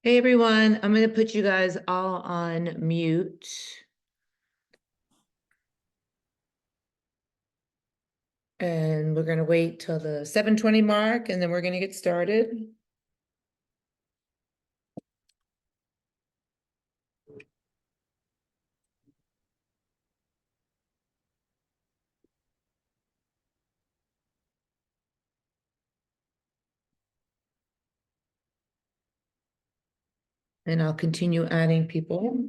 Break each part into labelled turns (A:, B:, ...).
A: Hey everyone, I'm going to put you guys all on mute. And we're going to wait till the 7:20 mark and then we're going to get started. And I'll continue adding people.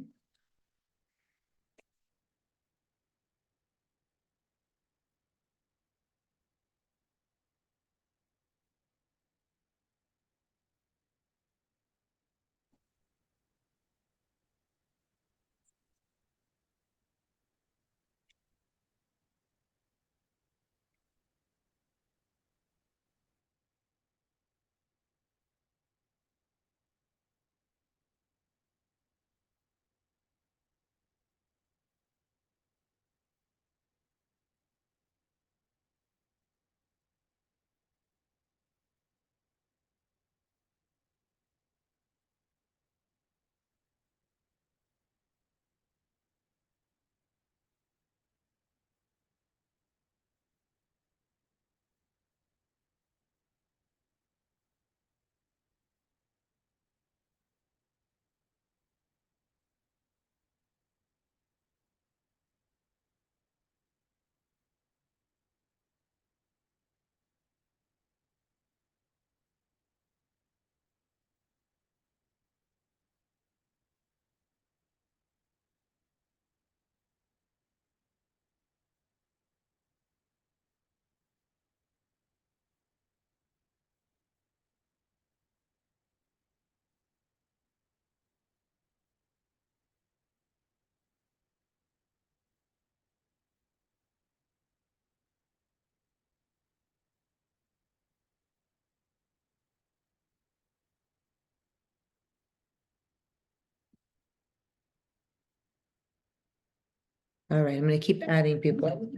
A: All right, I'm going to keep adding people.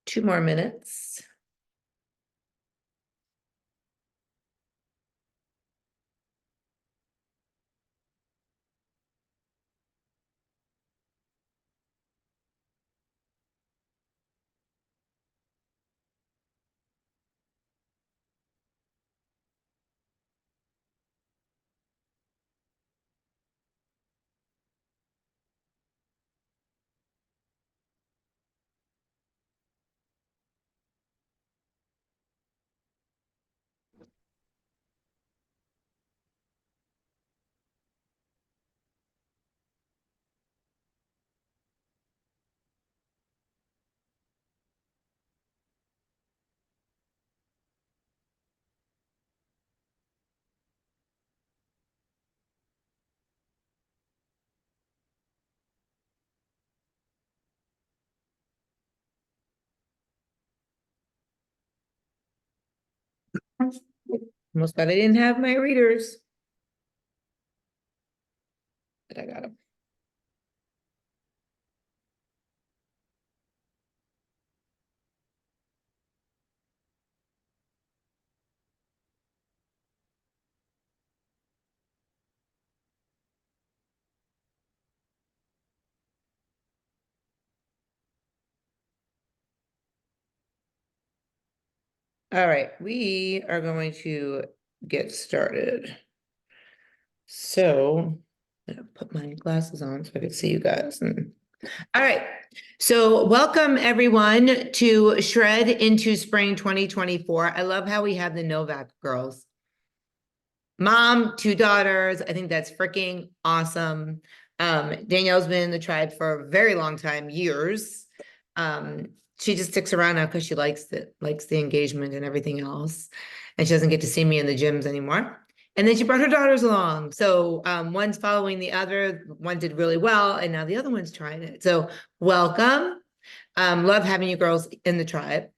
A: Two more minutes. Almost thought I didn't have my readers. But I got them. All right, we are going to get started. So I'm going to put my glasses on so I can see you guys. All right, so welcome everyone to Shred into Spring 2024. I love how we have the Novak girls. Mom, two daughters. I think that's freaking awesome. Danielle's been in the tribe for a very long time, years. She just sticks around now because she likes the engagement and everything else. And she doesn't get to see me in the gyms anymore. And then she brought her daughters along. So one's following the other, one did really well, and now the other one's trying it. So welcome. Love having you girls in the tribe.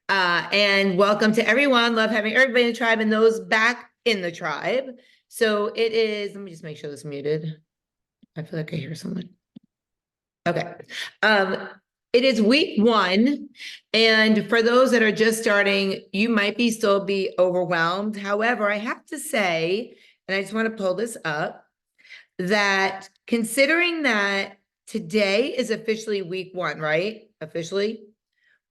A: And welcome to everyone. Love having everybody in the tribe and those back in the tribe. So it is, let me just make sure this is muted. I feel like I hear someone. Okay. It is week 1, and for those that are just starting, you might still be overwhelmed. However, I have to say, and I just want to pull this up, that considering that today is officially week 1, right? Officially.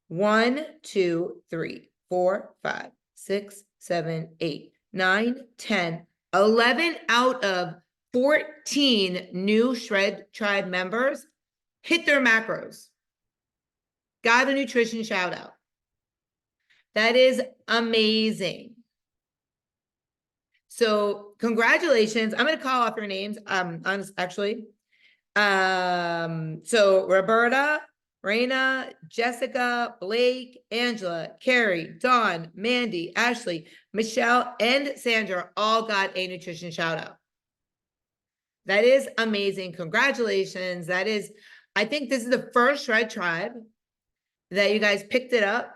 A: 1, 2, 3, 4, 5, 6, 7, 8, 9, 10, 11 out of 14 new Shred Tribe members hit their macros. Got a nutrition shout out. That is amazing. So congratulations. I'm going to call off your names. Actually. So Roberta, Raina, Jessica, Blake, Angela, Carrie, Dawn, Mandy, Ashley, Michelle, and Sandra all got a nutrition shout out. That is amazing. Congratulations. That is, I think this is the first Shred Tribe that you guys picked it up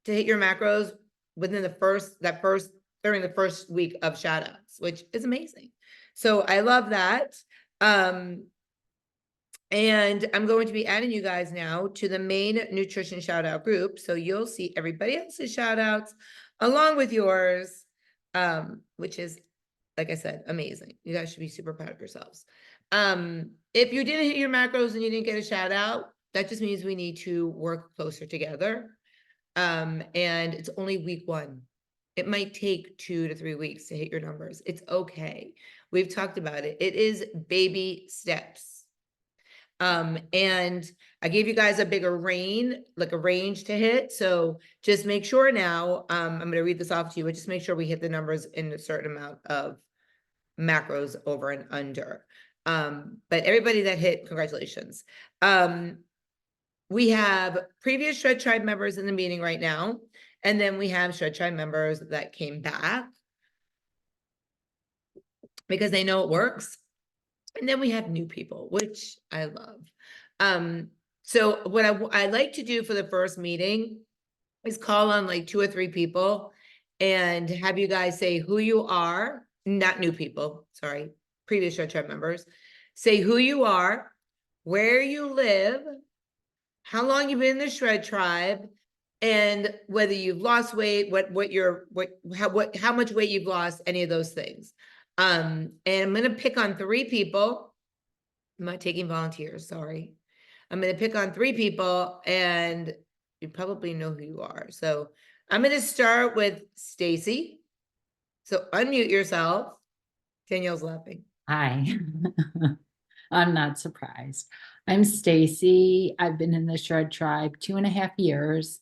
A: to hit your macros within during the first week of shout outs, which is amazing. So I love that. And I'm going to be adding you guys now to the main nutrition shout out group. So you'll see everybody else's shout outs along with yours, which is, like I said, amazing. You guys should be super proud of yourselves. If you didn't hit your macros and you didn't get a shout out, that just means we need to work closer together. And it's only week 1. It might take 2 to 3 weeks to hit your numbers. It's okay. We've talked about it. It is baby steps. And I gave you guys a bigger range to hit. So just make sure now, I'm going to read this off to you, but just make sure we hit the numbers in a certain amount of macros over and under. But everybody that hit, congratulations. We have previous Shred Tribe members in the meeting right now. And then we have Shred Tribe members that came back because they know it works. And then we have new people, which I love. So what I like to do for the first meeting is call on like 2 or 3 people and have you guys say who you are, not new people, sorry, previous Shred Tribe members. Say who you are, where you live, how long you've been in the Shred Tribe, and whether you've lost weight, how much weight you've lost, any of those things. And I'm going to pick on 3 people. I'm not taking volunteers, sorry. I'm going to pick on 3 people and you probably know who you are. So I'm going to start with Stacy. So unmute yourself. Danielle's laughing.
B: Hi. I'm not surprised. I'm Stacy. I've been in the Shred Tribe 2.5 years.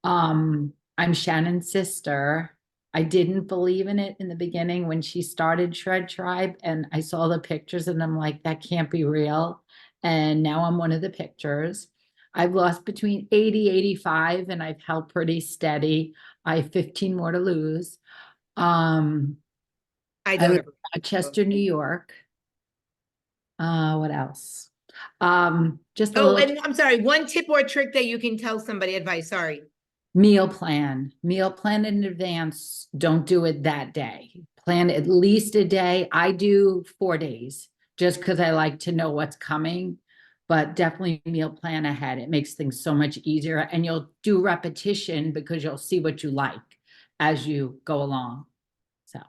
B: I'm Shannon's sister. I didn't believe in it in the beginning when she started Shred Tribe, and I saw the pictures and I'm like, that can't be real. And now I'm one of the pictures. I've lost between 80, 85, and I've held pretty steady. I have 15 more to lose. I live in Rochester, New York. What else? Just a
A: Oh,
B: little
A: and I'm sorry, one tip or trick that you can tell somebody, advice, sorry.
B: meal plan in advance. Don't do it that day. Plan at least a day. I do 4 days just because I like to know what's coming, but definitely meal plan ahead. It makes things so much easier, and you'll do repetition because you'll see what you like as you go along. So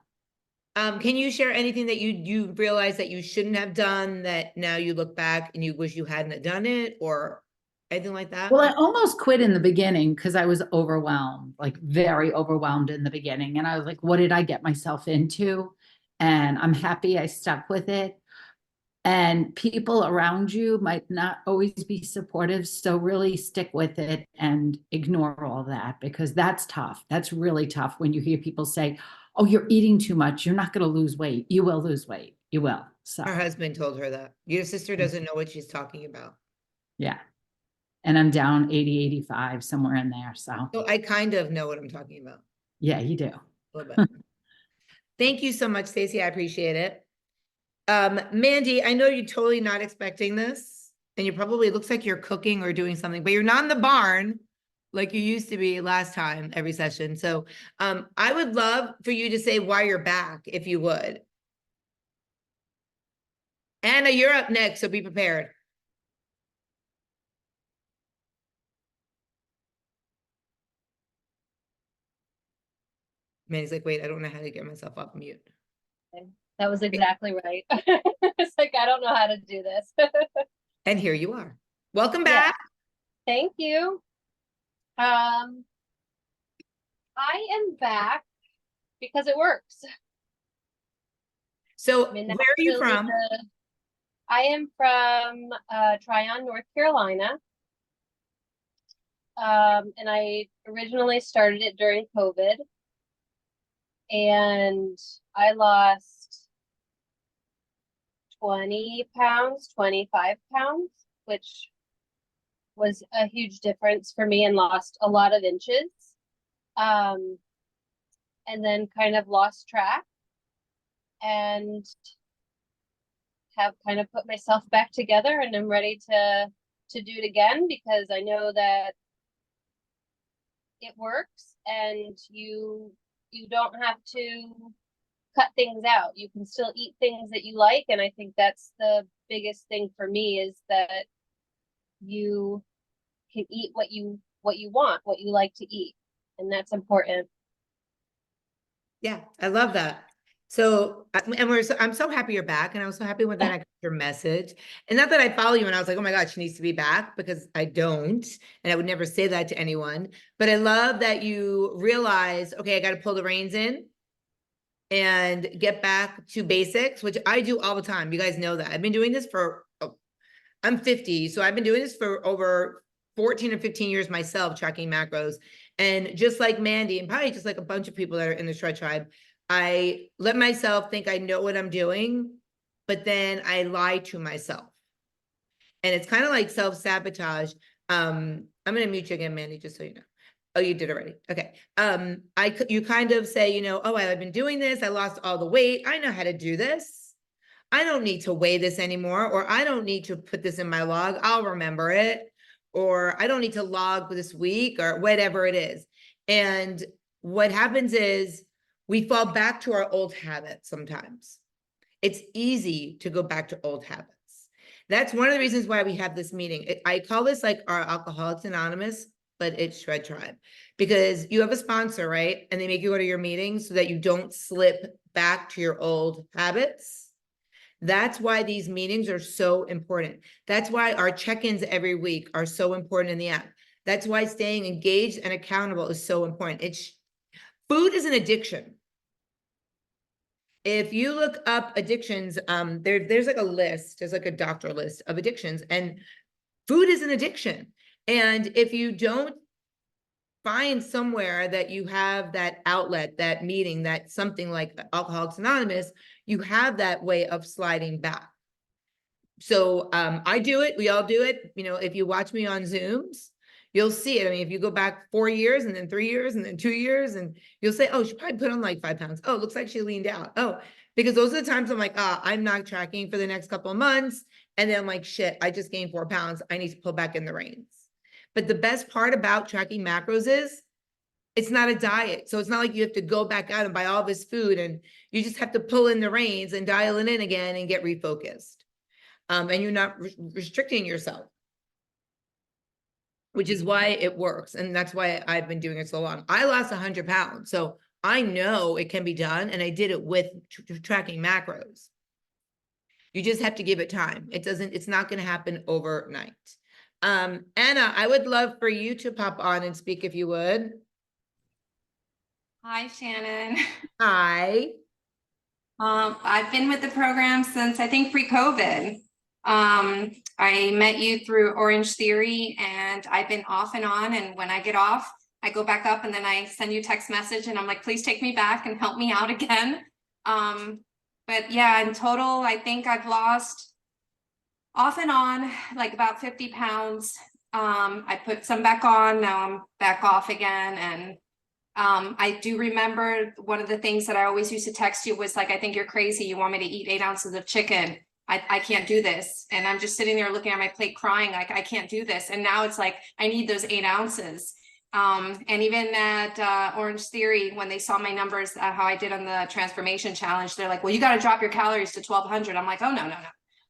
A: can you share anything that you realize that you shouldn't have done that now you look back and you wish you hadn't done it, or anything like that?
B: well, I almost quit in the beginning because I was overwhelmed, like very overwhelmed in the beginning. And I was like, what did I get myself into? And I'm happy I stuck with it. And people around you might not always be supportive. So really stick with it and ignore all that, because that's tough. That's really tough when you hear people say, oh, you're eating too much. You're not going to lose weight. You will lose weight. You will. So
A: Her husband told her that. Your sister doesn't know what she's talking about.
B: yeah. And I'm down 80, 85, somewhere in there. So
A: I kind of know what I'm talking about.
B: yeah, you do.
A: A little bit. Thank you so much, Stacey. I appreciate it. Mandy, I know you're totally not expecting this, and you probably looks like you're cooking or doing something, but you're not in the barn like you used to be last time every session. So I would love for you to say why you're back, if you would. Anna, you're up next, so be prepared. Mandy's like, wait, I don't know how to get myself off mute.
C: That was exactly right. It's like, I don't know how to do this.
A: And here you are. Welcome
C: Yeah.
A: back.
C: Thank you. I am back because it works.
A: So
C: I mean,
A: where
C: that's
A: are you
C: really
A: from?
C: I am from Tryon, North Carolina. And I originally started it during COVID. And I lost 20 pounds, 25 pounds, which was a huge difference for me, and lost a lot of inches. And then kind of lost track and have kind of put myself back together, and I'm ready to do it again because I know that it works, and you don't have to cut things out. You can still eat things that you like, and I think that's the biggest thing for me, is that you can eat what you want, what you like to eat, and that's important.
A: Yeah, I love that. So, and I'm so happy you're back, and I was so happy when then I got your message. And not that I follow you and I was like, oh my God, she needs to be back, because I don't, and I would never say that to anyone. But I love that you realize, okay, I got to pull the reins in and get back to basics, which I do all the time. You guys know that. I've been doing this for, I'm 50, so I've been doing this for over 14 or 15 years myself, tracking macros. And just like Mandy, and probably just like a bunch of people that are in the Shred Tribe, I let myself think I know what I'm doing, but then I lie to myself. And it's kind of like self-sabotage. I'm gonna mute you again, Mandy, just so you know. Oh, you did already. Okay. You kind of say, you know, oh, I've been doing this. I lost all the weight. I know how to do this. I don't need to weigh this anymore, or I don't need to put this in my log. I'll remember it, or I don't need to log this week, or whatever it is. And what happens is we fall back to our old habits sometimes. It's easy to go back to old habits. That's one of the reasons why we have this meeting. I call this like our Alcoholics Anonymous, but it's Shred Tribe, because you have a sponsor, right? And they make you go to your meetings so that you don't slip back to your old habits. That's why these meetings are so important. That's why our check-ins every week are so important in the app. That's why staying engaged and accountable is so important. Food is an addiction. If you look up addictions, there's like a list, there's like a doctor list of addictions, and food is an addiction. And if you don't find somewhere that you have that outlet, that meeting, that something like Alcoholics Anonymous, you have that way of sliding back. So I do it, we all do it. You know, if you watch me on Zooms, you'll see it. I mean, if you go back 4 years and then 3 years and then 2 years, and you'll say, oh, she probably put on like 5 pounds. Oh, it looks like she leaned out. Oh, because those are the times I'm like, I'm not tracking for the next couple of months. And then I'm like, shit, I just gained 4 pounds. I need to pull back in the reins. But the best part about tracking macros is it's not a diet. So it's not like you have to go back out and buy all this food, and you just have to pull in the reins and dial it in again and get refocused. And you're not restricting yourself, which is why it works. And that's why I've been doing it so long. I lost 100 pounds. So I know it can be done. And I did it with tracking macros. You just have to give it time. It's not going to happen overnight. Anna, I would love for you to pop on and speak if you would.
D: Hi, Shannon.
A: Hi.
D: I've been with the program since I think pre-COVID. I met you through Orange Theory, and I've been off and on. And when I get off, I go back up, and then I send you a text message, and I'm like, please take me back and help me out again. But yeah, in total, I think I've lost off and on like about 50 pounds. I put some back on, now I'm back off again. And I do remember one of the things that I always used to text you was like, I think you're crazy. You want me to eat 8 ounces of chicken. I can't do this. And I'm just sitting there looking at my plate crying, like, I can't do this. And now it's like, I need those 8 ounces. And even at Orange Theory, when they saw my numbers, how I did on the transformation challenge, they're like, well, you got to drop your calories to 1200. I'm like, oh, no.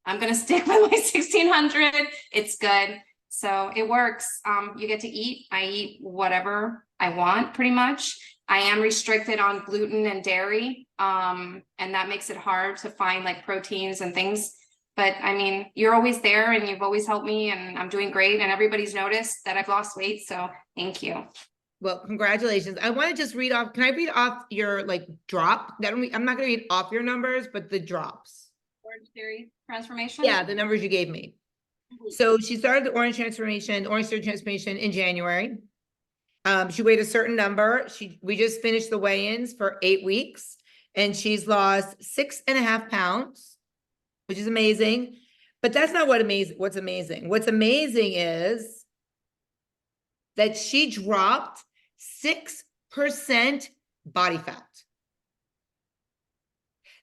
D: I'm going to stick with my 1600. It's good. So it works. You get to eat. I eat whatever I want pretty much. I am restricted on gluten and dairy, and that makes it hard to find like proteins and things. But I mean, you're always there and you've always helped me, and I'm doing great, and everybody's noticed that I've lost weight. So thank you.
A: Well, congratulations. I want to just read off, can I read off your like drop? I'm not gonna read off your numbers, but the drops.
D: Orange Theory transformation?
A: Yeah, the numbers you gave me. So she started the Orange Theory transformation in January. She weighed a certain number. We just finished the weigh-ins for 8 weeks and she's lost 6.5 pounds, which is amazing. But that's not what's amazing. What's amazing is that she dropped 6% body fat.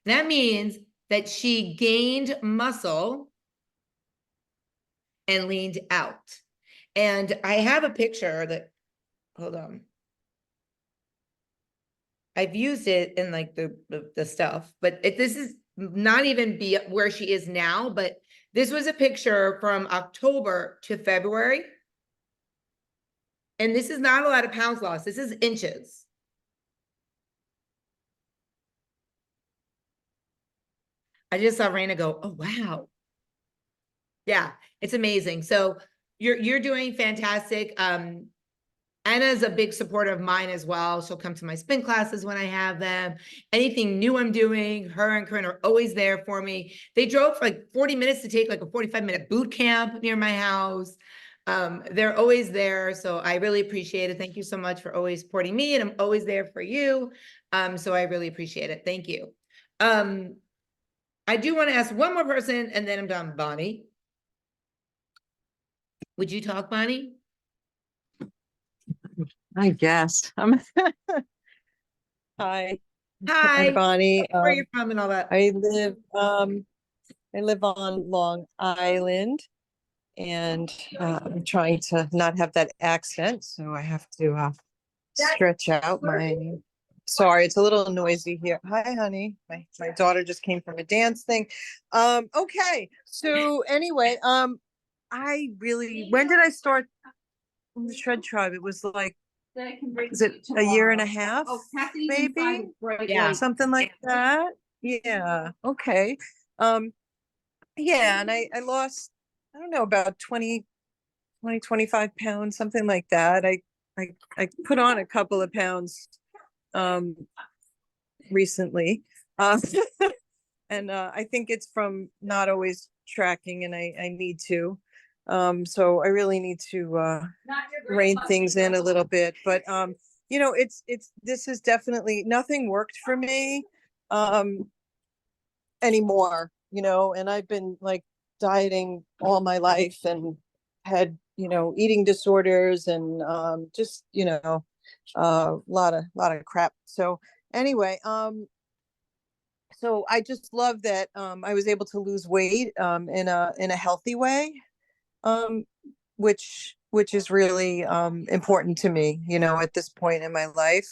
A: That means that she gained muscle and leaned out. And I have a picture that, hold on. I've used it in like the stuff, but this is not even where she is now, but this was a picture from October to February. And this is not a lot of pounds lost. This is inches. I just saw Raina go, oh, wow. Yeah, it's amazing. So you're doing fantastic. Anna's a big supporter of mine as well. She'll come to my spin classes when I have them. Anything new I'm doing, her and Corinne are always there for me. They drove for like 40 minutes to take like a 45-minute boot camp near my house. They're always there. So I really appreciate it. Thank you so much for always supporting me, and I'm always there for you. So I really appreciate it. Thank you. I do want to ask one more person and then I'm done. Bonnie. Would you talk, Bonnie?
E: I guess. Hi.
A: Hi.
E: I'm Bonnie.
A: Where are you from and all that?
E: I live on Long Island, and I'm trying to not have that accent, so I have to stretch out my. Sorry, it's a little noisy here. Hi, honey. My daughter just came from a dance thing. Okay. So anyway, when did I start in the Shred Tribe? It was like, is it a year and a half? Maybe?
A: Yeah.
E: Something like that. Yeah. Okay. Yeah, and I lost, I don't know, about 20, 25 pounds, something like that. I put on a couple of pounds recently. And I think it's from not always tracking, and I need to. So I really need to rein things in a little bit. But you know, this is definitely, nothing worked for me anymore, you know, and I've been like dieting all my life and had, you know, eating disorders and just, you know, a lot of crap. So anyway, so I just love that I was able to lose weight in a healthy way, which is really important to me, you know, at this point in my life.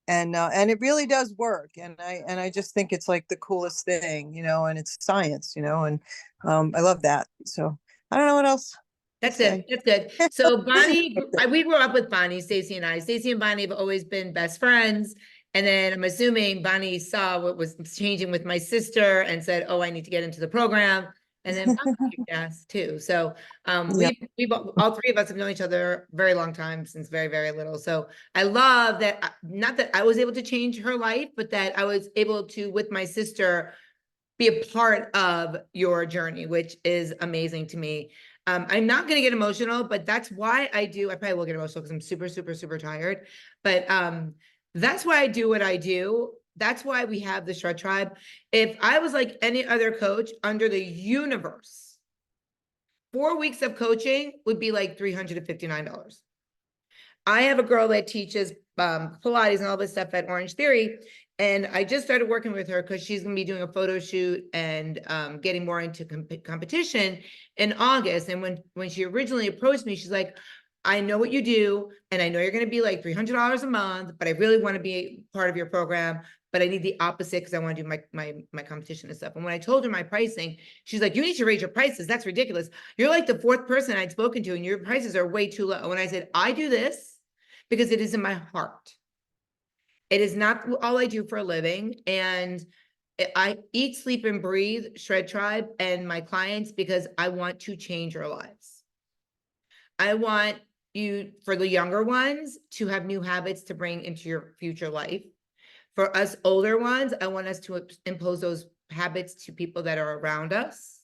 E: And it really does work, and I just think it's like the coolest thing, you know, and it's science, you know, and I love that. So I don't know what else.
A: That's it. That's good. So Bonnie, we grew up with Bonnie, Stacy and I. Stacy and Bonnie have always been best friends. And then I'm assuming Bonnie saw what was changing with my sister and said, oh, I need to get into the program. And then yes, too. So we've all three of us have known each other a very long time, since very, very little. So I love that, not that I was able to change her life, but that I was able to, with my sister, be a part of your journey, which is amazing to me. I'm not going to get emotional, but that's why I probably will get emotional because I'm super, super, super tired. But that's why I do what I do. That's why we have the Shred Tribe. If I was like any other coach under the universe, 4 weeks of coaching would be like $359. I have a girl that teaches Pilates and all this stuff at Orange Theory. And I just started working with her because she's going to be doing a photo shoot and getting more into competition in August. And when she originally approached me, she's like, I know what you do, and I know you're going to be like $300 a month, but I really want to be part of your program. But I need the opposite because I want to do my competition and stuff. And when I told her my pricing, she's like, you need to raise your prices. That's ridiculous. You're like the fourth person I'd spoken to, and your prices are way too low. And I said, I do this because it is in my heart. It is not all I do for a living, and I eat, sleep, and breathe Shred Tribe and my clients because I want to change your lives. I want you, for the younger ones, to have new habits to bring into your future life. For us older ones, I want us to impose those habits to people that are around us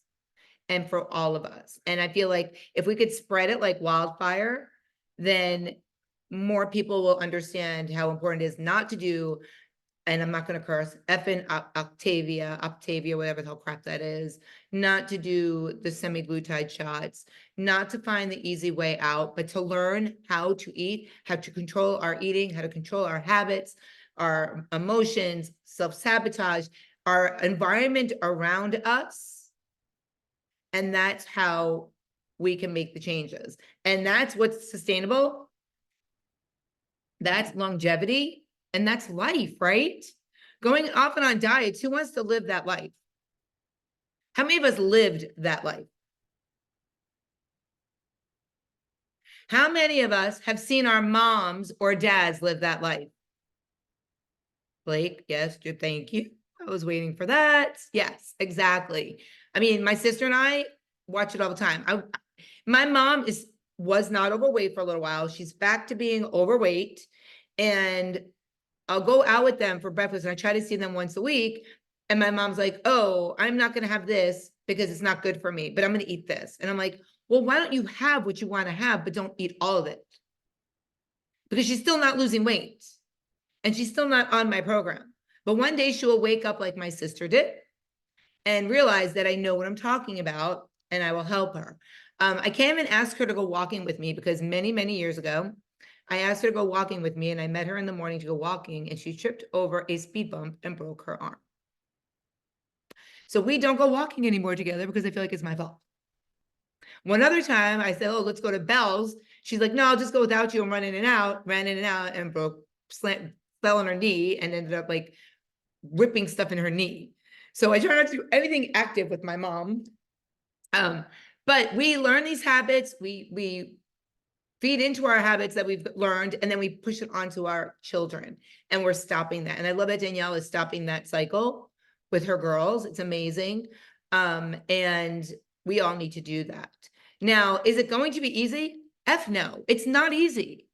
A: and for all of us. And I feel like if we could spread it like wildfire, then more people will understand how important it is not to do, and I'm not going to curse, effing Octavia, whatever the hell crap that is, not to do the semaglutide shots, not to find the easy way out, but to learn how to eat, how to control our eating, how to control our habits, our emotions, self-sabotage, our environment around us. And that's how we can make the changes. And that's what's sustainable. That's longevity. And that's life, right? Going off and on diets, who wants to live that life? How many of us lived that life? How many of us have seen our moms or dads live that life? Blake, yes, thank you. I was waiting for that. Yes, exactly. I mean, my sister and I watch it all the time. My mom was not overweight for a little while. She's back to being overweight, and I'll go out with them for breakfast, and I try to see them once a week. And my mom's like, oh, I'm not going to have this because it's not good for me, but I'm going to eat this. And I'm like, well, why don't you have what you want to have, but don't eat all of it? Because she's still not losing weight and she's still not on my program. But one day she will wake up like my sister did and realize that I know what I'm talking about and I will help her. I can't even ask her to go walking with me because many, many years ago, I asked her to go walking with me, and I met her in the morning to go walking, and she tripped over a speed bump and broke her arm. So we don't go walking anymore together because I feel like it's my fault. One other time I said, oh, let's go to Bell's. She's like, no, I'll just go without you. I'm running in and out, ran in and out and fell on her knee and ended up like ripping stuff in her knee. So I try not to do anything active with my mom. But we learn these habits. We feed into our habits that we've learned, and then we push it onto our children, and we're stopping that. And I love that Danielle is stopping that cycle with her girls. It's amazing. And we all need to do that. Now, is it going to be easy? F no, it's not easy.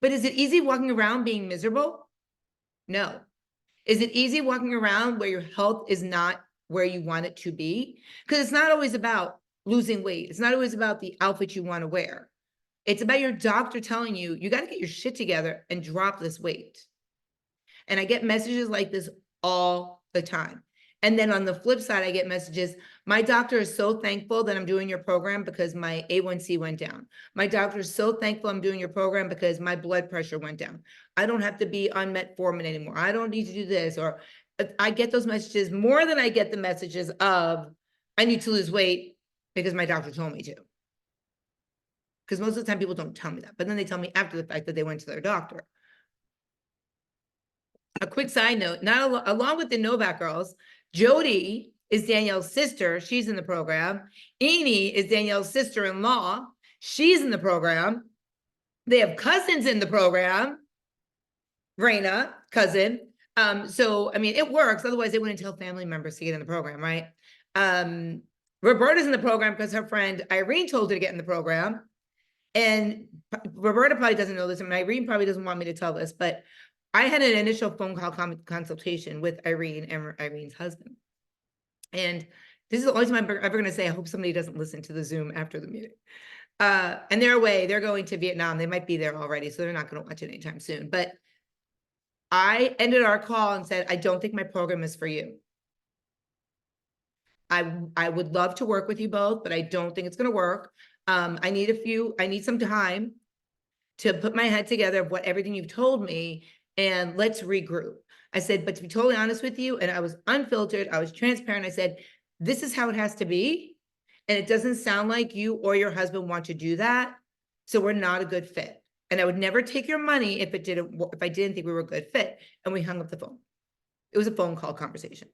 A: But is it easy walking around being miserable? No. Is it easy walking around where your health is not where you want it to be? Because it's not always about losing weight. It's not always about the outfit you want to wear. It's about your doctor telling you, you got to get your shit together and drop this weight. And I get messages like this all the time. And then on the flip side, I get messages, my doctor is so thankful that I'm doing your program because my A1C went down. My doctor is so thankful I'm doing your program because my blood pressure went down. I don't have to be on metformin anymore. I don't need to do this. Or I get those messages more than I get the messages of, I need to lose weight because my doctor told me to. Because most of the time people don't tell me that, but then they tell me after the fact that they went to their doctor. A quick side note, along with the Novak girls, Jody is Danielle's sister. She's in the program. Eni is Danielle's sister-in-law. She's in the program. They have cousins in the program. Raina, cousin. So, I mean, it works. Otherwise, they wouldn't tell family members to get in the program, right? Roberta's in the program because her friend Irene told her to get in the program. And Roberta probably doesn't know this, and Irene probably doesn't want me to tell this, but I had an initial phone call consultation with Irene and Irene's husband. And this is the only time I'm ever going to say, I hope somebody doesn't listen to the Zoom after the meeting. And they're away. They're going to Vietnam. They might be there already, so they're not going to watch it anytime soon. But I ended our call and said, I don't think my program is for you. I would love to work with you both, but I don't think it's going to work. I need some time to put my head together of what everything you've told me, and let's regroup. I said, but to be totally honest with you, and I was unfiltered, I was transparent. I said, this is how it has to be. And it doesn't sound like you or your husband want to do that. So we're not a good fit. And I would never take your money if I didn't think we were a good fit. And we hung up the phone. It was a phone call conversation.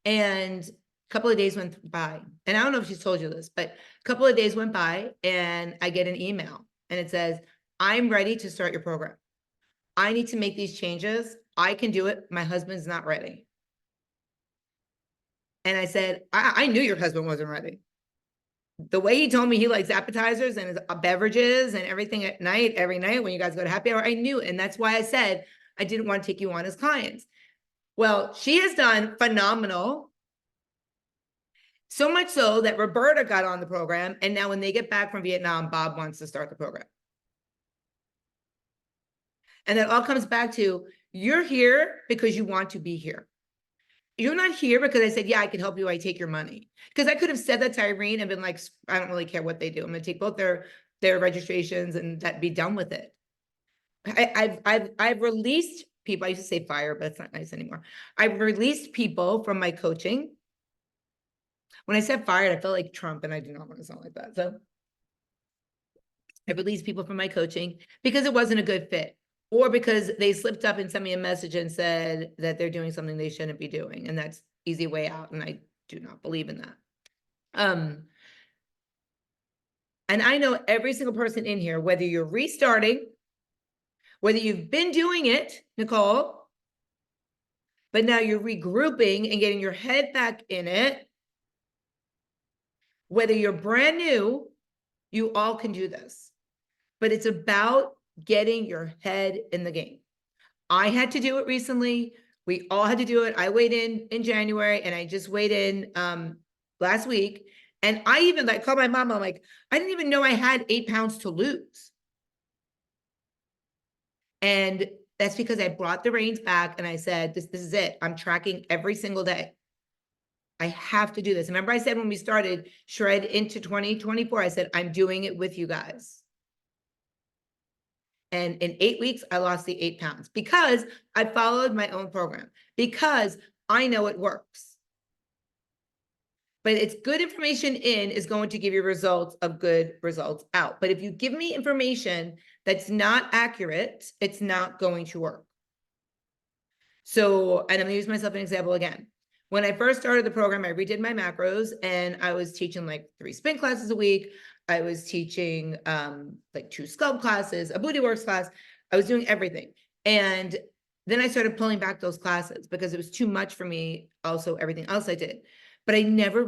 A: And a couple of days went by. And I don't know if she's told you this, but a couple of days went by and I get an email and it says, I'm ready to start your program. I need to make these changes. I can do it. My husband's not ready. And I said, I knew your husband wasn't ready. The way he told me he likes appetizers and his beverages and everything at night, every night when you guys go to happy hour, I knew. And that's why I said I didn't want to take you on as clients. Well, she has done phenomenal. So much so that Roberta got on the program. And now when they get back from Vietnam, Bob wants to start the program. And that all comes back to, you're here because you want to be here. You're not here because I said, yeah, I can help you. I take your money. Because I could have said that to Irene and been like, I don't really care what they do. I'm going to take both their registrations and that be done with it. I've released people. I used to say fire, but it's not nice anymore. I've released people from my coaching. When I said fired, I felt like Trump, and I do not want to sound like that. So I released people from my coaching because it wasn't a good fit, or because they slipped up and sent me a message and said that they're doing something they shouldn't be doing. And that's easy way out. And I do not believe in that. And I know every single person in here, whether you're restarting, whether you've been doing it, Nicole, but now you're regrouping and getting your head back in it, whether you're brand new, you all can do this. But it's about getting your head in the game. I had to do it recently. We all had to do it. I weighed in January, and I just weighed in last week. And I even called my mom. I'm like, I didn't even know I had 8 pounds to lose. And that's because I brought the reins back and I said, this is it. I'm tracking every single day. I have to do this. Remember I said when we started Shred into 2024, I said, I'm doing it with you guys. And in 8 weeks, I lost the 8 pounds because I followed my own program, because I know it works. But it's good information in is going to give you results of good results out. But if you give me information that's not accurate, it's not going to work. So, and I'm gonna use myself an example again. When I first started the program, I redid my macros and I was teaching like 3 spin classes a week. I was teaching like 2 sculpt classes, a booty works class. I was doing everything. And then I started pulling back those classes because it was too much for me. Also, everything else I did, but I never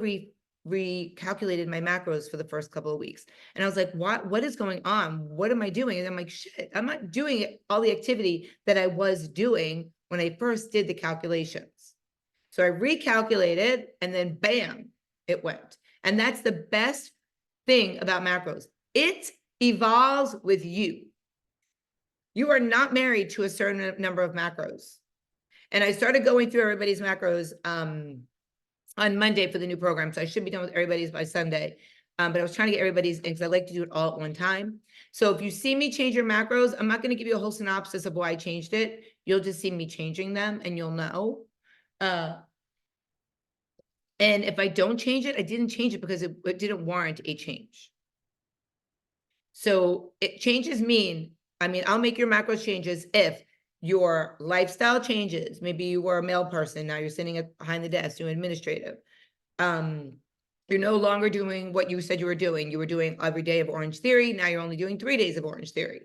A: recalculated my macros for the first couple of weeks. And I was like, what is going on? What am I doing? And I'm like, shit, I'm not doing all the activity that I was doing when I first did the calculations. So I recalculated and then bam, it went. And that's the best thing about macros. It evolves with you. You are not married to a certain number of macros. And I started going through everybody's macros on Monday for the new program. So I should be done with everybody's by Sunday. But I was trying to get everybody's in because I like to do it all at one time. So if you see me change your macros, I'm not going to give you a whole synopsis of why I changed it. You'll just see me changing them and you'll know. And if I don't change it, I didn't change it because it didn't warrant a change. So changes mean, I'll make your macros changes if your lifestyle changes. Maybe you were a male person. Now you're sitting behind the desk doing administrative. You're no longer doing what you said you were doing. You were doing every day of Orange Theory. Now you're only doing 3 days of Orange Theory.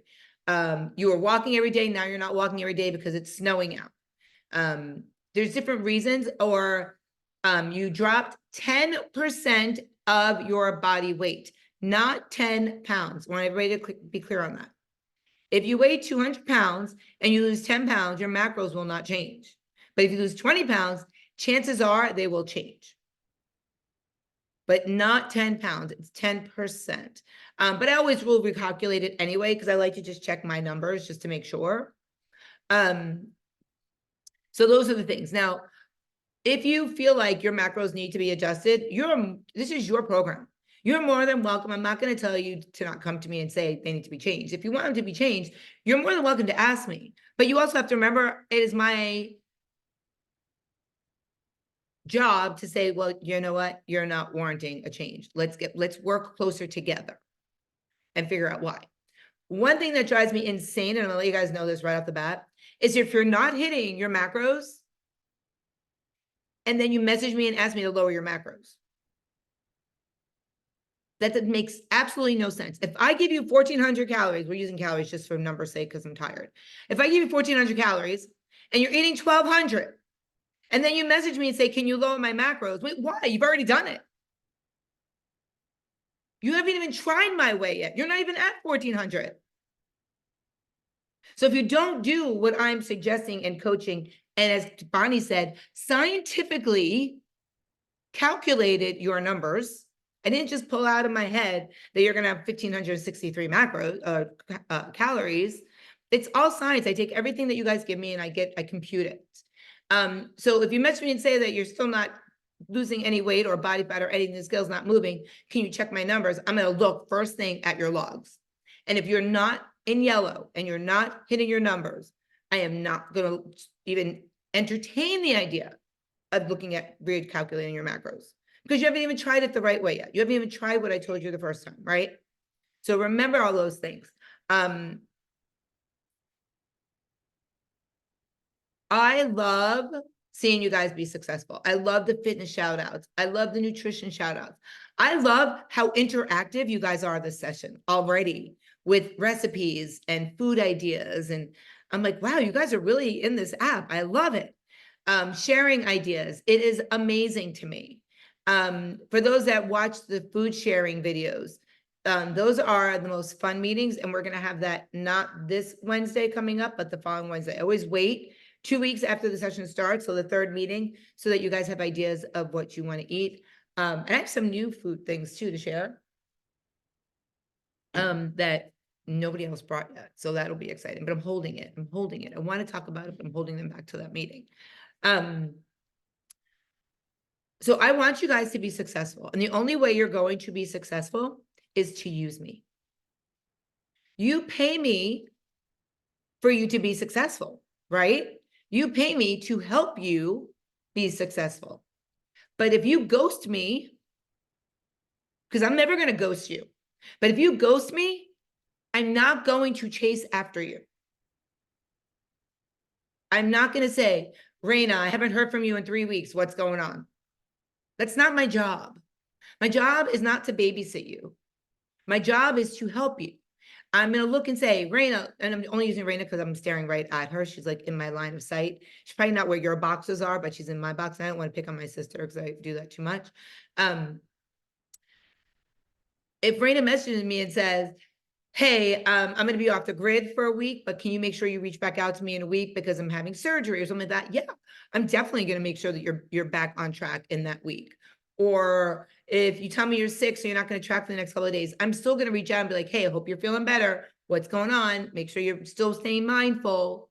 A: You were walking every day. Now you're not walking every day because it's snowing out. There's different reasons, or you dropped 10% of your body weight, not 10 pounds. I want everybody to be clear on that. If you weigh 200 pounds and you lose 10 pounds, your macros will not change. But if you lose 20 pounds, chances are they will change. But not 10 pounds, it's 10%. But I always will recalculate it anyway, because I like to just check my numbers just to make sure. So those are the things. Now, if you feel like your macros need to be adjusted, this is your program. You're more than welcome. I'm not going to tell you to not come to me and say they need to be changed. If you want them to be changed, you're more than welcome to ask me. But you also have to remember, it is my job to say, well, you know what? You're not warranting a change. Let's work closer together and figure out why. One thing that drives me insane, and I'll let you guys know this right off the bat, is if you're not hitting your macros, and then you message me and ask me to lower your macros. That makes absolutely no sense. If I give you 1,400 calories, we're using calories just for numbers' sake because I'm tired. If I give you 1,400 calories and you're eating 1,200, and then you message me and say, can you lower my macros? Wait, why? You've already done it. You haven't even tried my way yet. You're not even at 1,400. So if you don't do what I'm suggesting and coaching, and as Bonnie said, scientifically calculated your numbers, I didn't just pull out of my head that you're going to have 1,563 macros, calories. It's all science. I take everything that you guys give me and I compute it. So if you message me and say that you're still not losing any weight or body fat or anything, the scale's not moving, can you check my numbers? I'm going to look first thing at your logs. And if you're not in yellow and you're not hitting your numbers, I am not going to even entertain the idea of looking at recalculating your macros, because you haven't even tried it the right way yet. You haven't even tried what I told you the first time, right? So remember all those things. I love seeing you guys be successful. I love the fitness shout outs. I love the nutrition shout outs. I love how interactive you guys are this session already with recipes and food ideas. And I'm like, wow, you guys are really in this app. I love it. Sharing ideas. It is amazing to me. For those that watch the food sharing videos, those are the most fun meetings. And we're going to have that not this Wednesday coming up, but the following Wednesday. I always wait 2 weeks after the session starts, so the third meeting, so that you guys have ideas of what you want to eat. And I have some new food things too to share that nobody else brought yet. So that'll be exciting, but I'm holding it. I'm holding it. I want to talk about it, but I'm holding them back to that meeting. So I want you guys to be successful. And the only way you're going to be successful is to use me. You pay me for you to be successful, right? You pay me to help you be successful. But if you ghost me, because I'm never going to ghost you, but if you ghost me, I'm not going to chase after you. I'm not going to say, Raina, I haven't heard from you in 3 weeks. What's going on? That's not my job. My job is not to babysit you. My job is to help you. I'm going to look and say, Raina, and I'm only using Raina because I'm staring right at her. She's like in my line of sight. She's probably not where your boxes are, but she's in my box. And I don't want to pick on my sister because I do that too much. If Raina messages me and says, hey, I'm going to be off the grid for a week, but can you make sure you reach back out to me in a week because I'm having surgery or something like that? Yeah, I'm definitely going to make sure that you're back on track in that week. Or if you tell me you're sick, so you're not going to track for the next couple of days, I'm still going to reach out and be like, hey, I hope you're feeling better. What's going on? Make sure you're still staying mindful.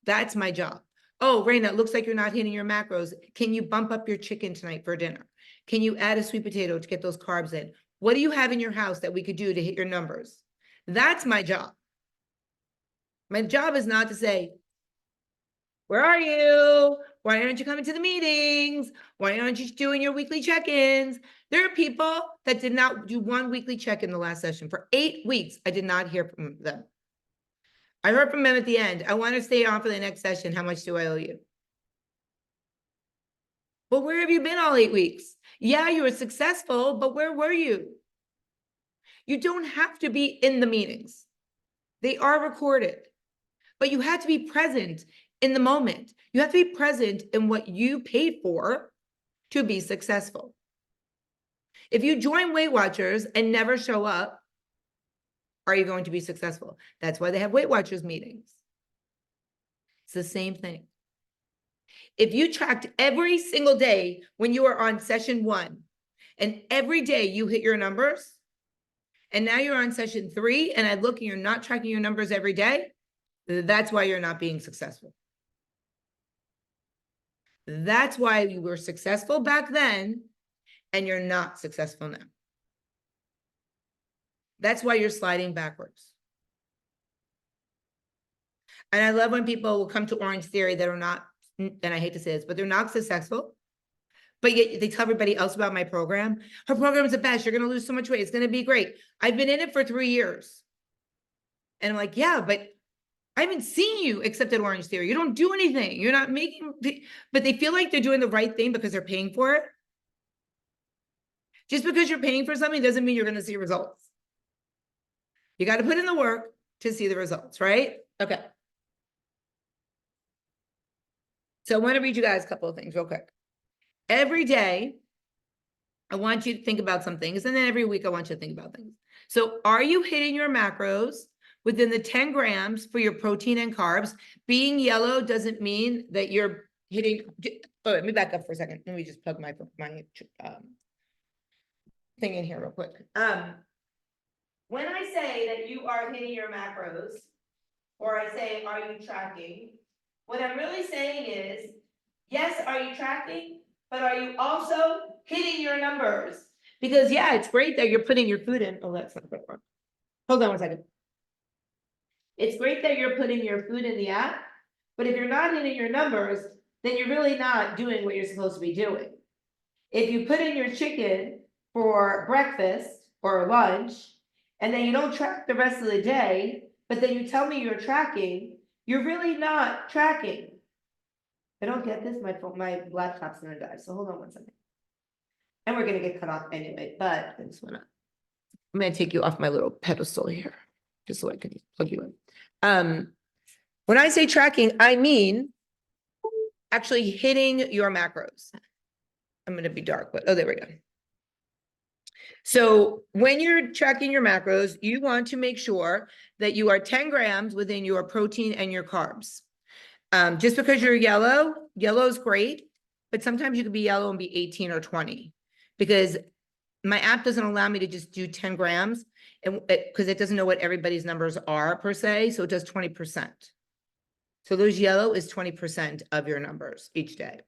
A: That's my job. Oh, Raina, it looks like you're not hitting your macros. Can you bump up your chicken tonight for dinner? Can you add a sweet potato to get those carbs in? What do you have in your house that we could do to hit your numbers? That's my job. My job is not to say, where are you? Why aren't you coming to the meetings? Why aren't you doing your weekly check-ins? There are people that did not do one weekly check-in the last session. For 8 weeks, I did not hear from them. I heard from them at the end. I want to stay on for the next session. How much do I owe you? Well, where have you been all 8 weeks? Yeah, you were successful, but where were you? You don't have to be in the meetings. They are recorded, but you have to be present in the moment. You have to be present in what you paid for to be successful. If you join Weight Watchers and never show up, are you going to be successful? That's why they have Weight Watchers meetings. It's the same thing. If you tracked every single day when you were on session 1, and every day you hit your numbers, and now you're on session 3, and I look and you're not tracking your numbers every day, that's why you're not being successful. That's why you were successful back then, and you're not successful now. That's why you're sliding backwards. And I love when people will come to Orange Theory that are not, and I hate to say this, but they're not successful, but yet they tell everybody else about my program. Her program is the best. You're going to lose so much weight. It's going to be great. I've been in it for 3 years. And I'm like, yeah, but I haven't seen you except at Orange Theory. You don't do anything. You're not making, but they feel like they're doing the right thing because they're paying for it. Just because you're paying for something doesn't mean you're gonna see results. You gotta put in the work to see the results, right? Okay. So I want to read you guys a couple of things real quick. Every day, I want you to think about some things, and then every week I want you to think about things. So are you hitting your macros within the 10 grams for your protein and carbs? Being yellow doesn't mean that you're hitting, oh, let me back up for a second. Let me just plug my thing in here real quick. When I say that you are hitting your macros, or I say, are you tracking? What I'm really saying is, yes, are you tracking? But are you also hitting your numbers? Because yeah, it's great that you're putting your food in. Oh, that's not the one. Hold on one second. It's great that you're putting your food in the app, but if you're not hitting your numbers, then you're really not doing what you're supposed to be doing. If you put in your chicken for breakfast or lunch, and then you don't track the rest of the day, but then you tell me you're tracking, you're really not tracking. I don't get this, my phone, my laptop's gonna die, so hold on one second. And we're gonna get cut off anyway, but I just wanna, I'm gonna take you off my little pedestal here, just so I can plug you in. When I say tracking, I mean actually hitting your macros. I'm gonna be dark, but, oh, there we go. So when you're tracking your macros, you want to make sure that you are 10 grams within your protein and your carbs. Just because you're yellow is great, but sometimes you could be yellow and be 18 or 20, because my app doesn't allow me to just do 10 grams and because it doesn't know what everybody's numbers are per se. So it does 20%. So those yellow is 20% of your numbers each day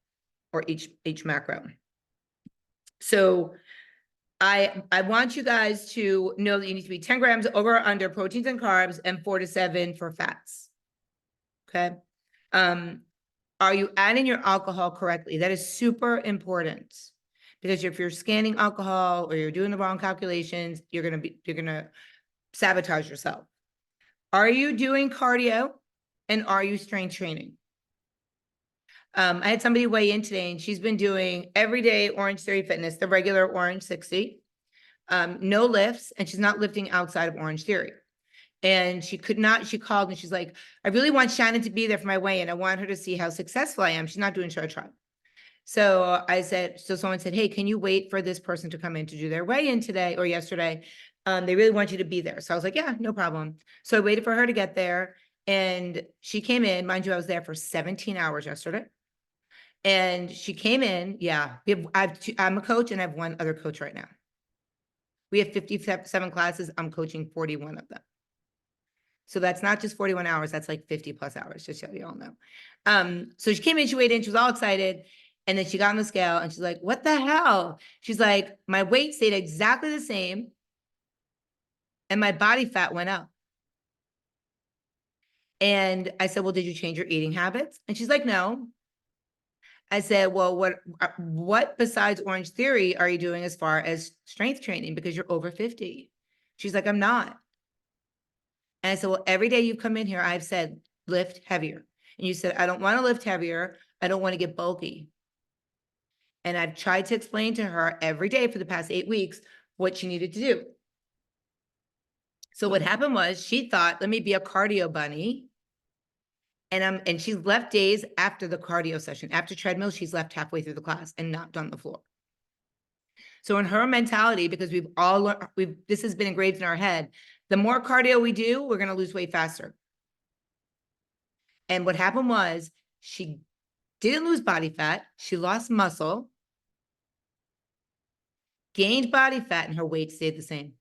A: or each macro. So I want you guys to know that you need to be 10 grams over or under proteins and carbs and 4 to 7 for fats. Okay. Are you adding your alcohol correctly? That is super important, because if you're scanning alcohol or you're doing the wrong calculations, you're gonna sabotage yourself. Are you doing cardio and are you strength training? I had somebody weigh in today and she's been doing everyday Orange Theory Fitness, the regular Orange 60, no lifts, and she's not lifting outside of Orange Theory. And she could not, she called and she's like, I really want Shannon to be there for my weigh-in. I want her to see how successful I am. She's not doing short tribe. So I said, so someone said, hey, can you wait for this person to come in to do their weigh-in today or yesterday? They really want you to be there. So I was like, yeah, no problem. So I waited for her to get there and she came in. Mind you, I was there for 17 hours yesterday. And she came in, yeah, I'm a coach and I have one other coach right now. We have 57 classes. I'm coaching 41 of them. So that's not just 41 hours, that's like 50 plus hours, just so you all know. So she came in, she weighed in, she was all excited. And then she got on the scale and she's like, what the hell? She's like, my weight stayed exactly the same and my body fat went up. And I said, well, did you change your eating habits? And she's like, no. I said, well, what besides Orange Theory are you doing as far as strength training? Because you're over 50. She's like, I'm not. And I said, well, every day you come in here, I've said, lift heavier. And you said, I don't want to lift heavier. I don't want to get bulky. And I've tried to explain to her every day for the past 8 weeks what she needed to do. So what happened was she thought, let me be a cardio bunny. And she's left days after the cardio session. After treadmill, she's left halfway through the class and not done the floor. So in her mentality, because we've all learned, this has been engraved in our head, the more cardio we do, we're going to lose weight faster. And what happened was she didn't lose body fat. She lost muscle, gained body fat, and her weight stayed the same.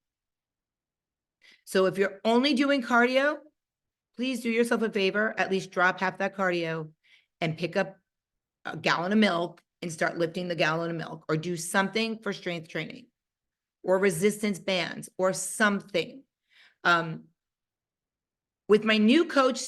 A: So if you're only doing cardio, please do yourself a favor, at least drop half that cardio and pick up a gallon of milk and start lifting the gallon of milk, or do something for strength training or resistance bands or something. With my new coach,